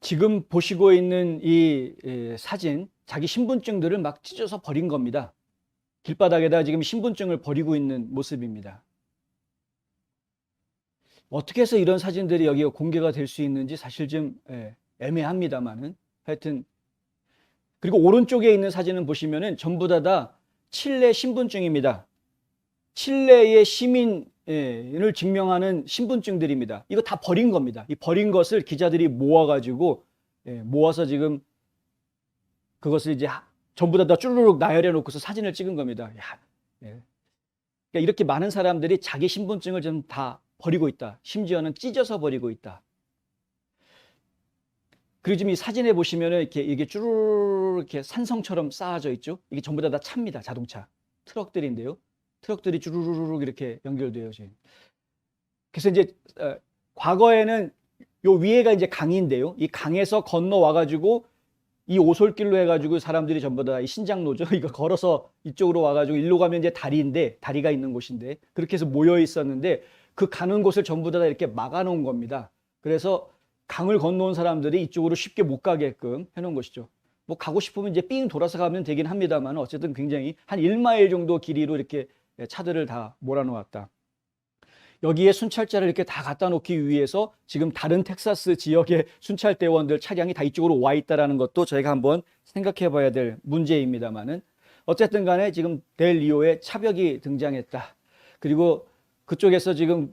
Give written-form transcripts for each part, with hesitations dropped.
지금 보시고 있는 이 사진, 자기 신분증들을 막 찢어서 버린 겁니다. 길바닥에다 지금 신분증을 버리고 있는 모습입니다. 어떻게 해서 이런 사진들이 여기가 공개가 될 수 있는지 사실 좀 애매합니다만은 하여튼. 그리고 오른쪽에 있는 사진은 보시면은 전부 다 칠레 신분증입니다. 칠레의 시민을 증명하는 신분증들입니다. 이거 다 버린 겁니다. 이 버린 것을 기자들이 모아가지고 모아서 지금 그것을 이제 전부 다 쭈루룩 나열해 놓고서 사진을 찍은 겁니다. 야, 그러니까 이렇게 많은 사람들이 자기 신분증을 좀 다 버리고 있다. 심지어는 찢어서 버리고 있다. 그리고 지금 이 사진에 보시면은 이게 쭈루룩 이렇게 산성처럼 쌓아져 있죠. 이게 전부 다 차입니다. 자동차, 트럭들인데요. 트럭들이 쭈루루룩 이렇게 연결되어 지금. 그래서 이제 과거에는 요 위에가 이제 강인데요. 이 강에서 건너와 가지고 이 오솔길로 해가지고 사람들이 전부 다 이 신장로죠. 이거 걸어서 이쪽으로 와가지고 일로 가면 이제 다리인데, 다리가 있는 곳인데 그렇게 해서 모여 있었는데 그 가는 곳을 전부 다 이렇게 막아놓은 겁니다. 그래서 강을 건너온 사람들이 이쪽으로 쉽게 못 가게끔 해놓은 것이죠. 뭐 가고 싶으면 이제 삥 돌아서 가면 되긴 합니다만 어쨌든 굉장히 한 1마일 정도 길이로 이렇게 차들을 다 몰아놓았다. 여기에 순찰자를 이렇게 다 갖다 놓기 위해서 지금 다른 텍사스 지역의 순찰대원들 차량이 다 이쪽으로 와 있다는 것도 저희가 한번 생각해 봐야 될 문제입니다만은 어쨌든 간에 지금 델 리오의 차벽이 등장했다. 그리고 그쪽에서 지금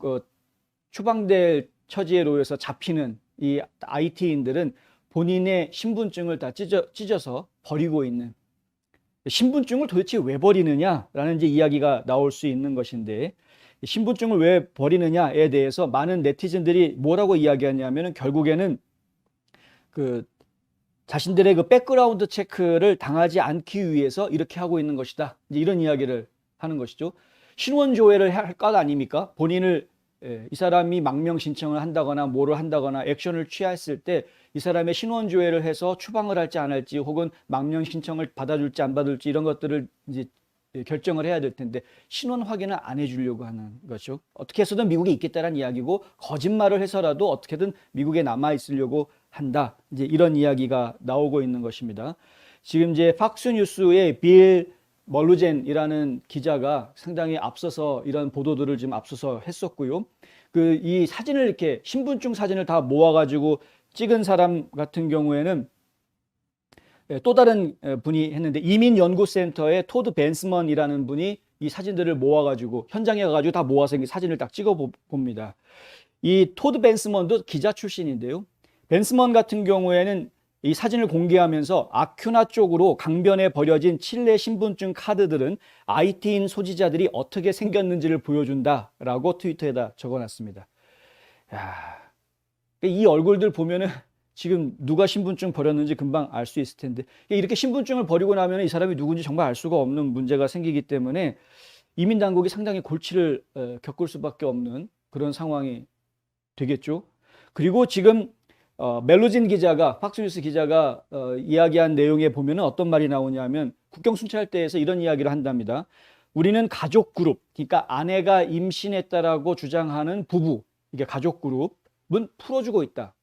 추방될 처지에 놓여서 잡히는 이 IT인들은 본인의 신분증을 다 찢어서 버리고 있는, 신분증을 도대체 왜 버리느냐라는 이제 이야기가 나올 수 있는 것인데, 신분증을 왜 버리느냐에 대해서 많은 네티즌들이 뭐라고 이야기하냐면은 결국에는 그 자신들의 그 백그라운드 체크를 당하지 않기 위해서 이렇게 하고 있는 것이다. 이제 이런 이야기를 하는 것이죠. 신원 조회를 할 것 아닙니까? 본인을 이 사람이 망명 신청을 한다거나 뭐를 한다거나 액션을 취했을 때 이 사람의 신원 조회를 해서 추방을 할지 안 할지 혹은 망명 신청을 받아줄지 안 받을지 이런 것들을 이제 결정을 해야 될 텐데 신원 확인을 안 해주려고 하는 거죠. 어떻게 해서든 미국에 있겠다는 이야기고 거짓말을 해서라도 어떻게든 미국에 남아 있으려고 한다. 이제 이런 이야기가 나오고 있는 것입니다. 지금 이제 팍스뉴스의 빌 멀루젠이라는 기자가 상당히 앞서서 이런 보도들을 지금 앞서서 했었고요. 그 이 사진을 이렇게 신분증 사진을 다 모아가지고 찍은 사람 같은 경우에는 또 다른 분이 했는데 이민연구센터의 토드 벤스먼이라는 분이 이 사진들을 모아가지고 현장에 가가지고 다 모아서 사진을 딱 찍어 봅니다. 이 토드 벤스먼도 기자 출신인데요. 벤스먼 같은 경우에는 이 사진을 공개하면서 아큐나 쪽으로 강변에 버려진 칠레 신분증 카드들은 IT인 소지자들이 어떻게 생겼는지를 보여준다라고 트위터에다 적어놨습니다. 이 얼굴들 보면은 지금 누가 신분증 버렸는지 금방 알 수 있을 텐데 이렇게 신분증을 버리고 나면 이 사람이 누군지 정말 알 수가 없는 문제가 생기기 때문에 이민 당국이 상당히 골치를 겪을 수밖에 없는 그런 상황이 되겠죠. 그리고 지금 멜로진 기자가 팍스뉴스 기자가 이야기한 내용에 보면은 어떤 말이 나오냐면 국경 순찰대에서 이런 이야기를 한답니다. 우리는 가족 그룹, 그러니까 아내가 임신했다라고 주장하는 부부, 이게 가족 그룹은 풀어주고 있다.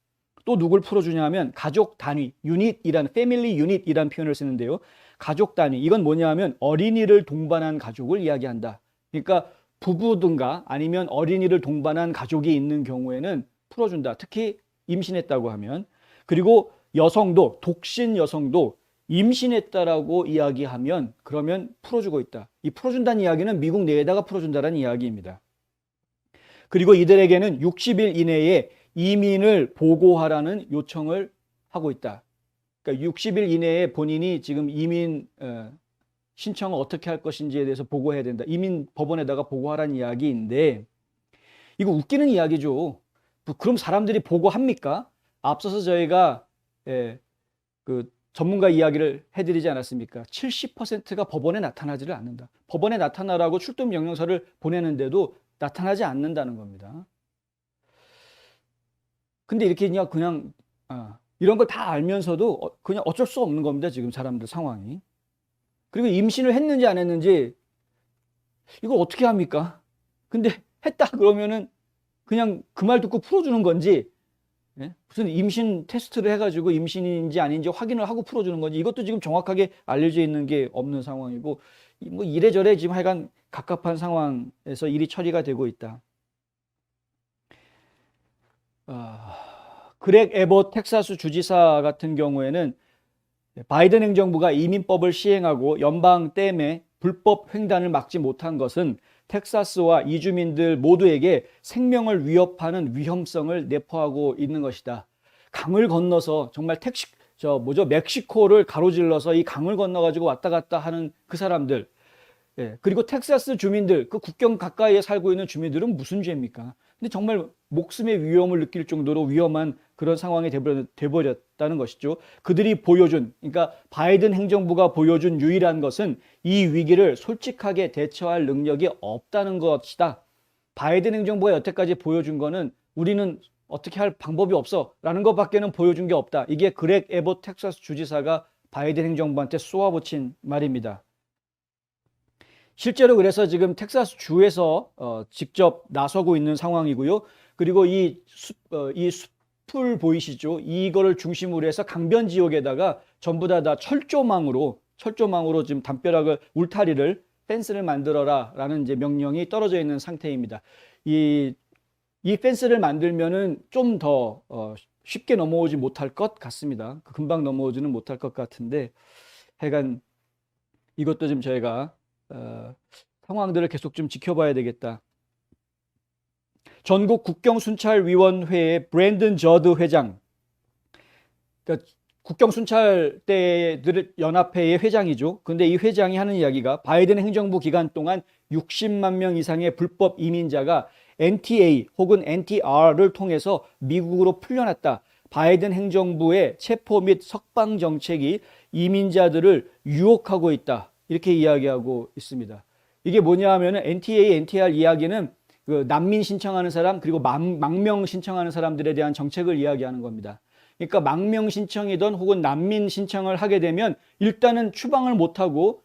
또 누굴 풀어주냐면 가족 단위, 유닛이라는 패밀리 유닛이라는 표현을 쓰는데요. 가족 단위, 이건 뭐냐면 어린이를 동반한 가족을 이야기한다. 그러니까 부부든가 아니면 어린이를 동반한 가족이 있는 경우에는 풀어준다. 특히 임신했다고 하면. 그리고 여성도, 독신 여성도 임신했다라고 이야기하면 그러면 풀어주고 있다. 이 풀어준다는 이야기는 미국 내에다가 풀어준다는 이야기입니다. 그리고 이들에게는 60일 이내에 이민을 보고하라는 요청을 하고 있다. 그러니까 60일 이내에 본인이 지금 이민 신청을 어떻게 할 것인지에 대해서 보고해야 된다. 이민 법원에다가 보고하라는 이야기인데 이거 웃기는 이야기죠. 그럼 사람들이 보고합니까? 앞서서 저희가 그 전문가 이야기를 해드리지 않았습니까? 70%가 법원에 나타나지를 않는다. 법원에 나타나라고 출동 명령서를 보내는데도 나타나지 않는다는 겁니다. 근데 이렇게 그냥 이런 걸 다 알면서도 그냥 어쩔 수 없는 겁니다. 지금 사람들 상황이. 그리고 임신을 했는지 안 했는지 이걸 어떻게 합니까? 근데 했다 그러면은 그냥 그 말 듣고 풀어주는 건지 예? 무슨 임신 테스트를 해가지고 임신인지 아닌지 확인을 하고 풀어주는 건지 이것도 지금 정확하게 알려져 있는 게 없는 상황이고 뭐 이래저래 지금 하여간 갑갑한 상황에서 일이 처리가 되고 있다. 그렉 에봇 텍사스 주지사 같은 경우에는 바이든 행정부가 이민법을 시행하고 연방 댐의 불법 횡단을 막지 못한 것은 텍사스와 이주민들 모두에게 생명을 위협하는 위험성을 내포하고 있는 것이다. 강을 건너서 정말 멕시코를 가로질러서 이 강을 건너가지고 왔다 갔다 하는 그 사람들, 예, 그리고 텍사스 주민들, 그 국경 가까이에 살고 있는 주민들은 무슨 죄입니까? 근데 정말 목숨의 위험을 느낄 정도로 위험한 그런 상황이 돼버렸다는 것이죠. 그들이 보여준, 그러니까 바이든 행정부가 보여준 유일한 것은 이 위기를 솔직하게 대처할 능력이 없다는 것이다. 바이든 행정부가 여태까지 보여준 거는 우리는 어떻게 할 방법이 없어 라는 것밖에는 보여준 게 없다. 이게 그렉 에봇 텍사스 주지사가 바이든 행정부한테 쏘아붙인 말입니다. 실제로 그래서 지금 텍사스 주에서 직접 나서고 있는 상황이고요. 그리고 이 숲을 보이시죠? 이거를 중심으로 해서 강변 지역에다가 전부 다 철조망으로 지금 담벼락을 울타리를 펜스를 만들어라 라는 이제 명령이 떨어져 있는 상태입니다. 이 펜스를 만들면은 좀 더 쉽게 넘어오지 못할 것 같습니다. 금방 넘어오지는 못할 것 같은데 하여간 이것도 좀 저희가 상황들을 계속 좀 지켜봐야 되겠다. 전국 국경순찰위원회의 브랜든 저드 회장, 그러니까 국경순찰대들 연합회의 회장이죠. 근데 이 회장이 하는 이야기가 바이든 행정부 기간 동안 60만 명 이상의 불법 이민자가 NTA 혹은 NTR를 통해서 미국으로 풀려났다. 바이든 행정부의 체포 및 석방 정책이 이민자들을 유혹하고 있다. 이렇게 이야기하고 있습니다. 이게 뭐냐 하면은 NTA, NTR 이야기는 그 난민 신청하는 사람 그리고 망명 신청하는 사람들에 대한 정책을 이야기하는 겁니다. 그러니까 망명 신청이든 혹은 난민 신청을 하게 되면 일단은 추방을 못하고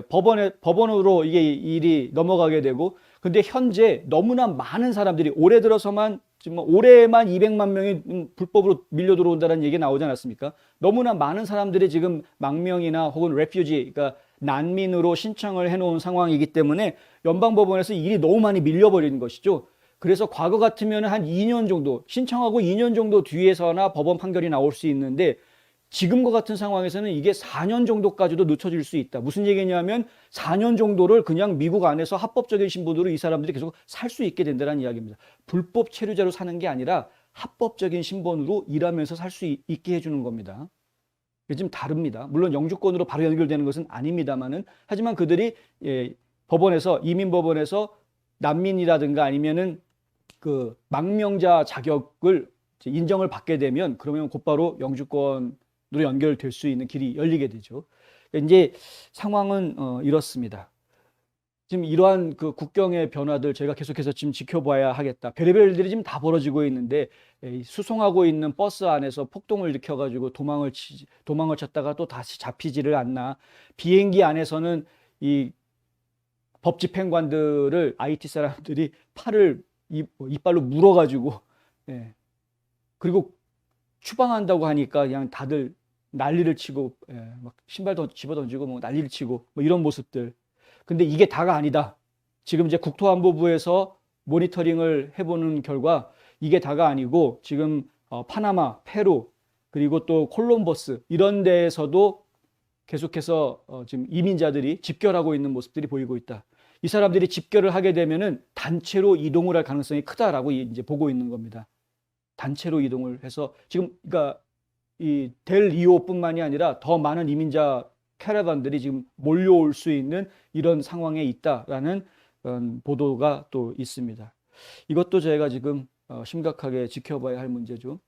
법원으로 이게 일이 넘어가게 되고 근데 현재 너무나 많은 사람들이 올해 들어서만 지금 올해만 200만 명이 불법으로 밀려 들어온다는 얘기 나오지 않았습니까? 너무나 많은 사람들이 지금 망명이나 혹은 레퓨지, 그러니까 난민으로 신청을 해놓은 상황이기 때문에 연방법원에서 일이 너무 많이 밀려버리는 것이죠. 그래서 과거 같으면 한 2년 정도, 신청하고 2년 정도 뒤에서나 법원 판결이 나올 수 있는데 지금과 같은 상황에서는 이게 4년 정도까지도 늦춰질 수 있다. 무슨 얘기냐면 4년 정도를 그냥 미국 안에서 합법적인 신분으로 이 사람들이 계속 살 수 있게 된다는 이야기입니다. 불법 체류자로 사는 게 아니라 합법적인 신분으로 일하면서 살 수 있게 해주는 겁니다. 이게 좀 다릅니다. 물론 영주권으로 바로 연결되는 것은 아닙니다만은 하지만 그들이 법원에서 이민법원에서 난민이라든가 아니면은 그 망명자 자격을 인정을 받게 되면 그러면 곧바로 영주권으로 연결될 수 있는 길이 열리게 되죠. 이제 상황은 이렇습니다. 지금 이러한 그 국경의 변화들 저희가 계속해서 지금 지켜봐야 하겠다. 별의별 일들이 지금 다 벌어지고 있는데 수송하고 있는 버스 안에서 폭동을 일으켜가지고 도망을 쳤다가 또 다시 잡히지를 않나. 비행기 안에서는 이 법집행관들을 IT 사람들이 팔을 이빨로 물어가지고 그리고 추방한다고 하니까 그냥 다들 난리를 치고 막 신발 집어던지고 뭐 난리를 치고 뭐 이런 모습들. 근데 이게 다가 아니다. 지금 이제 국토안보부에서 모니터링을 해보는 결과 이게 다가 아니고 지금 파나마, 페루 그리고 또 콜럼버스 이런 데에서도 계속해서 지금 이민자들이 집결하고 있는 모습들이 보이고 있다. 이 사람들이 집결을 하게 되면은 단체로 이동을 할 가능성이 크다라고 이제 보고 있는 겁니다. 단체로 이동을 해서 지금 그러니까 이 델 리오뿐만이 아니라 더 많은 이민자 캐러반들이 지금 몰려올 수 있는 이런 상황에 있다라는 보도가 또 있습니다. 이것도 저희가 지금 심각하게 지켜봐야 할 문제죠.